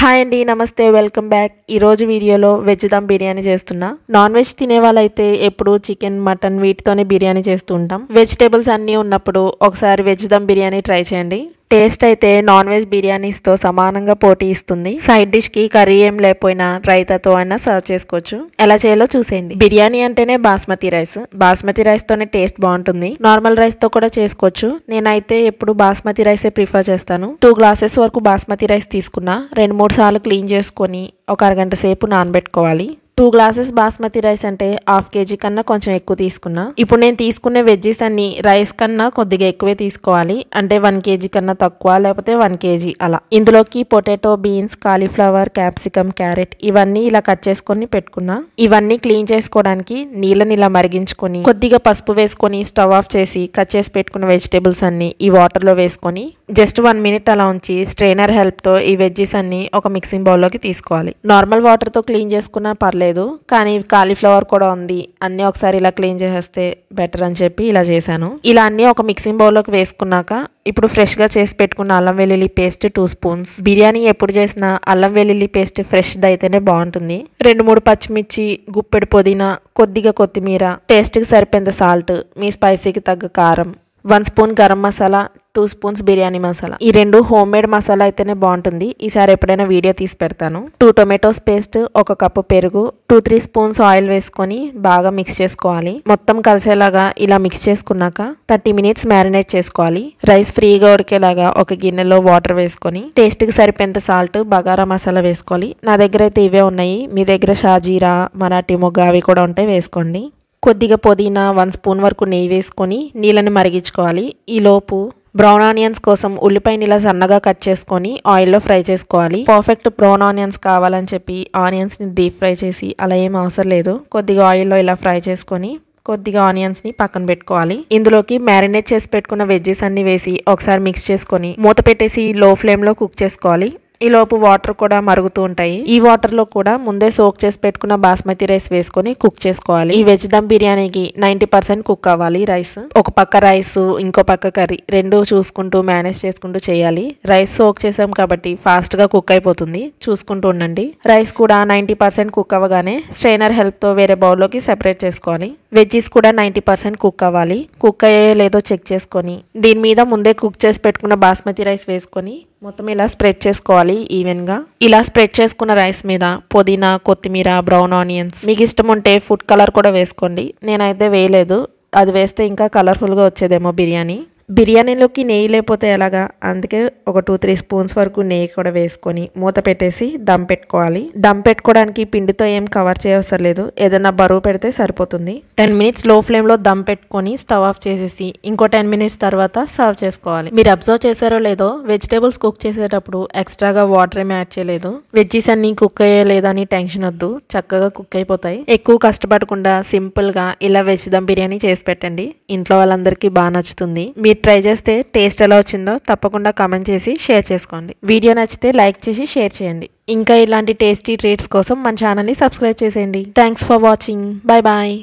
Hi అండి, నమస్తే, welcome back. ఈరోజు వీడియోలో వెజ్ దమ్ బిర్యానీ చేస్తున్నా. నాన్ వెజ్ తినే వాళ్ళైతే ఎప్పుడు చికెన్, మటన్ వీటితోనే బిర్యానీ చేస్తూ ఉంటాం. వెజిటేబుల్స్ అన్నీ ఉన్నప్పుడు ఒకసారి వెజ్ దమ్ బిర్యానీ ట్రై చేయండి. టేస్ట్ అయితే నాన్ వెజ్ బిర్యానీస్తో సమానంగా పోటీ ఇస్తుంది. సైడ్ డిష్కి కర్రీ ఏం లేకపోయినా రైతాతో అయినా సర్వ్ చేసుకోవచ్చు. ఎలా చేయాలో చూసేయండి. బిర్యానీ అంటేనే బాస్మతి రైస్తోనే టేస్ట్ బాగుంటుంది. నార్మల్ రైస్తో కూడా చేసుకోవచ్చు. నేనైతే ఎప్పుడు బాస్మతి రైసే ప్రిఫర్ చేస్తాను. 2 గ్లాసెస్ వరకు బాస్మతి రైస్ తీసుకున్నా. 2-3 సార్లు క్లీన్ చేసుకొని ఒక అరగంట సేపు నానబెట్టుకోవాలి. 2 గ్లాసెస్ బాస్మతి రైస్ అంటే 1/2 kg కన్నా కొంచెం ఎక్కువ తీసుకున్నా. ఇప్పుడు నేను తీసుకునే వెజ్జెస్ అన్ని రైస్ కన్నా కొద్దిగా ఎక్కువే తీసుకోవాలి. అంటే 1 kg కన్నా తక్కువ, లేకపోతే 1 kg అలా. ఇందులోకి potato, beans, cauliflower, capsicum, carrot ఇవన్నీ ఇలా కట్ చేసుకొని పెట్టుకున్నా. ఇవన్నీ క్లీన్ చేసుకోవడానికి నీళ్ళని ఇలా మరిగించుకొని కొద్దిగా పసుపు వేసుకొని స్టవ్ ఆఫ్ చేసి కట్ చేసి పెట్టుకున్న వెజిటేబుల్స్ అన్ని ఈ వాటర్ లో వేసుకొని జస్ట్ 1 minute అలా ఉంచి స్ట్రైనర్ హెల్ప్ తో ఈ వెజ్జెస్ అన్ని ఒక మిక్సింగ్ బౌల్ లోకి తీసుకోవాలి. నార్మల్ వాటర్ తో క్లీన్ చేసుకున్నా పర్లేదు, కానీ కాలీఫ్లవర్ కూడా ఉంది, అన్ని ఒకసారి ఇలా క్లీన్ చేసేస్తే బెటర్ అని చెప్పి ఇలా చేశాను. ఇలా అన్ని ఒక మిక్సింగ్ బౌల్ లోకి వేసుకున్నాక ఇప్పుడు ఫ్రెష్ గా చేసి పెట్టుకున్న అల్లం వెల్లుల్లి పేస్ట్ 2 స్పూన్స్. బిర్యానీ ఎప్పుడు చేసినా అల్లం వెల్లుల్లి పేస్ట్ ఫ్రెష్ ది అయితేనే బాగుంటుంది. 2-3 పచ్చిమిర్చి, గుప్పెడు పుదీనా, కొద్దిగా కొత్తిమీర, టేస్ట్ కి సరిపోయేంత సాల్ట్, మీ స్పైసీకి తగ్గ కారం, 1 స్పూన్ గరం మసాలా, 2 స్పూన్స్ బిర్యానీ మసాలా. ఈ 2 హోమ్ మేడ్ మసాలా అయితేనే బాగుంటుంది. ఈసారి ఎప్పుడైనా వీడియో తీసి పెడతాను. 2 టొమాటోస్ పేస్ట్, 1 కప్పు పెరుగు, 2-3 స్పూన్స్ ఆయిల్ వేసుకొని బాగా మిక్స్ చేసుకోవాలి. మొత్తం కలిసేలాగా ఇలా మిక్స్ చేసుకున్నాక 30 minutes మ్యారినేట్ చేసుకోవాలి. రైస్ ఫ్రీగా ఉడికేలాగా ఒక గిన్నెలో వాటర్ వేసుకొని టేస్ట్ కి సరిపోయేంత సాల్ట్, బగారా మసాలా వేసుకోవాలి. నా దగ్గర అయితే ఇవే ఉన్నాయి. మీ దగ్గర షాజీరా, మరాఠీ మొగ్గ అవి కూడా ఉంటే వేసుకోండి. కొద్దిగా పుదీనా, 1 స్పూన్ వరకు నెయ్యి వేసుకొని నీళ్ళని మరిగించుకోవాలి. ఈ లోపు బ్రౌన్ ఆనియన్స్ కోసం ఉల్లిపాయని ఇలా సన్నగా కట్ చేసుకొని ఆయిల్లో ఫ్రై చేసుకోవాలి. పర్ఫెక్ట్ బ్రౌన్ ఆనియన్స్ కావాలని చెప్పి ఆనియన్స్ ని డీప్ ఫ్రై చేసి అలా ఏం అవసరం లేదు. కొద్దిగా ఆయిల్లో ఇలా ఫ్రై చేసుకొని కొద్దిగా ఆనియన్స్ ని పక్కన పెట్టుకోవాలి. ఇందులోకి మ్యారినేట్ చేసి పెట్టుకున్న వెజ్జెస్ అన్ని వేసి ఒకసారి మిక్స్ చేసుకొని మూత పెట్టేసి లో ఫ్లేమ్ లో కుక్ చేసుకోవాలి. ఈ లోపు వాటర్ కూడా మరుగుతూ ఉంటాయి. ఈ వాటర్ లో కూడా ముందే సోక్ చేసి పెట్టుకున్న బాస్మతి రైస్ వేసుకొని కుక్ చేసుకోవాలి. ఈ వెజ్ దమ్ బిర్యానీకి 90% కుక్ అవ్వాలి రైస్. ఒక పక్క రైస్, ఇంకో పక్క కర్రీ, రెండు చూసుకుంటూ మేనేజ్ చేసుకుంటూ చేయాలి. రైస్ సోక్ చేసాం కాబట్టి ఫాస్ట్ గా కుక్ అయిపోతుంది. చూసుకుంటూ ఉండండి. రైస్ కూడా 90% కుక్ అవ్వగానే స్ట్రైనర్ హెల్ప్ తో వేరే బౌల్ లోకి సెపరేట్ చేసుకోవాలి. వెజ్జెస్ కూడా 90% కుక్ అవ్వాలి. కుక్ అయ్యే లేదో చెక్ చేసుకొని దీని మీద ముందే కుక్ చేసి పెట్టుకున్న బాస్మతి రైస్ వేసుకొని మొత్తం ఇలా స్ప్రెడ్ చేసుకోవాలి ఈవెన్ గా. ఇలా స్ప్రెడ్ చేసుకున్న రైస్ మీద పుదీనా, కొత్తిమీర, బ్రౌన్ ఆనియన్స్, మీకు ఇష్టం ఉంటే ఫుడ్ కలర్ కూడా వేసుకోండి. నేనైతే వేయలేదు. అది వేస్తే ఇంకా కలర్ఫుల్ గా వచ్చేదేమో బిర్యానీ. బిర్యానీలోకి నెయ్యి లేకపోతే ఎలాగా, అందుకే ఒక 2-3 స్పూన్స్ వరకు నెయ్యి కూడా వేసుకొని మూత పెట్టేసి దమ్ పెట్టుకోవాలి. దమ్ పెట్టుకోవడానికి పిండితో ఏం కవర్ చేయవసరం లేదు, ఏదైనా బరువు పెడితే సరిపోతుంది. 10 minutes లో ఫ్లేమ్ లో దమ్ పెట్టుకొని స్టవ్ ఆఫ్ చేసేసి ఇంకో 10 minutes తర్వాత సర్వ్ చేసుకోవాలి. మీరు అబ్జర్వ్ చేశారో లేదో, వెజిటేబుల్స్ కుక్ చేసేటప్పుడు ఎక్స్ట్రాగా వాటర్ ఏమి యాడ్ చేయలేదు. వెజ్జీస్ అన్ని కుక్ అయ్యేలేదని టెన్షన్ వద్దు, చక్కగా కుక్ అయిపోతాయి. ఎక్కువ కష్టపడకుండా సింపుల్ గా ఇలా వెజ్ దమ్ బిర్యానీ చేసి పెట్టండి. ఇంట్లో వాళ్ళందరికీ బాగా నచ్చుతుంది. మీరు ట్రై చేస్తే టేస్ట్ ఎలా వచ్చిందో తప్పకుండా కామెంట్ చేసి షేర్ చేసుకోండి. వీడియో నచ్చితే లైక్ చేసి షేర్ చేయండి. ఇంకా ఇలాంటి టేస్టీ ట్రీట్స్ కోసం మన ఛానల్ని సబ్స్క్రైబ్ చేసేయండి. Thanks for watching. Bye bye.